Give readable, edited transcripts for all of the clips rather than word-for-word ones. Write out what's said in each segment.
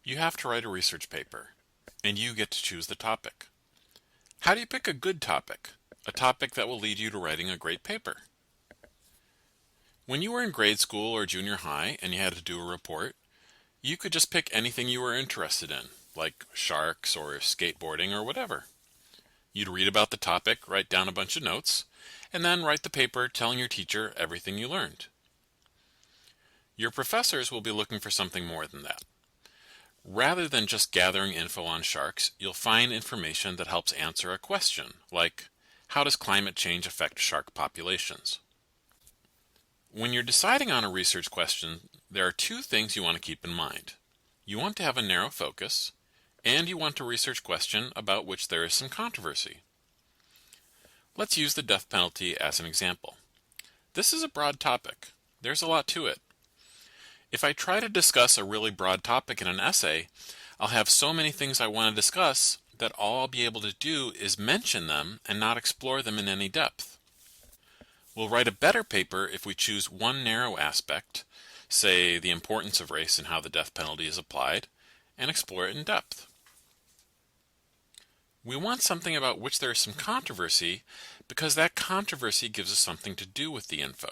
You have to write a research paper, and you get to choose the topic. How do you pick a good topic? A topic that will lead you to writing a great paper. When you were in grade school or junior high and you had to do a report, you could just pick anything you were interested in, like sharks or skateboarding or whatever. You'd read about the topic, write down a bunch of notes, and then write the paper telling your teacher everything you learned. Your professors will be looking for something more than that. Rather than just gathering info on sharks, you'll find information that helps answer a question, like how does climate change affect shark populations? When you're deciding on a research question, there are two things you want to keep in mind. You want to have a narrow focus, and you want a research question about which there is some controversy. Let's use the death penalty as an example. This is a broad topic. There's a lot to it. If I try to discuss a really broad topic in an essay, I'll have so many things I want to discuss that all I'll be able to do is mention them and not explore them in any depth. We'll write a better paper if we choose one narrow aspect, say the importance of race and how the death penalty is applied, and explore it in depth. We want something about which there is some controversy because that controversy gives us something to do with the info.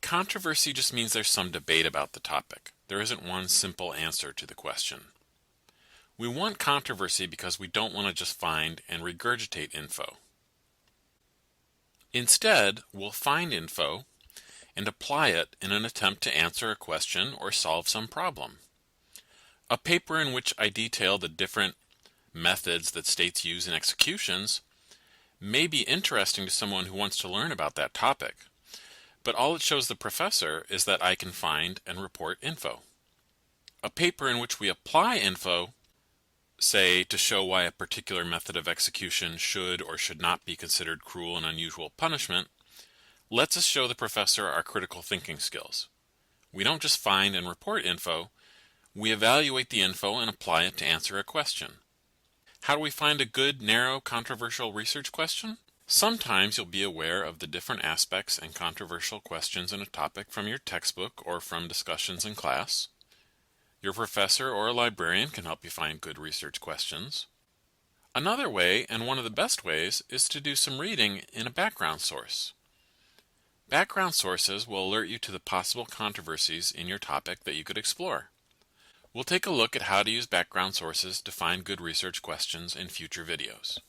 Controversy just means there's some debate about the topic. There isn't one simple answer to the question. We want controversy because we don't want to just find and regurgitate info. Instead, we'll find info and apply it in an attempt to answer a question or solve some problem. A paper in which I detail the different methods that states use in executions may be interesting to someone who wants to learn about that topic, but all it shows the professor is that I can find and report info. A paper in which we apply info, say to show why a particular method of execution should or should not be considered cruel and unusual punishment, lets us show the professor our critical thinking skills. We don't just find and report info, we evaluate the info and apply it to answer a question. How do we find a good, narrow, controversial research question? Sometimes you'll be aware of the different aspects and controversial questions in a topic from your textbook or from discussions in class. Your professor or a librarian can help you find good research questions. Another way, and one of the best ways, is to do some reading in a background source. Background sources will alert you to the possible controversies in your topic that you could explore. We'll take a look at how to use background sources to find good research questions in future videos.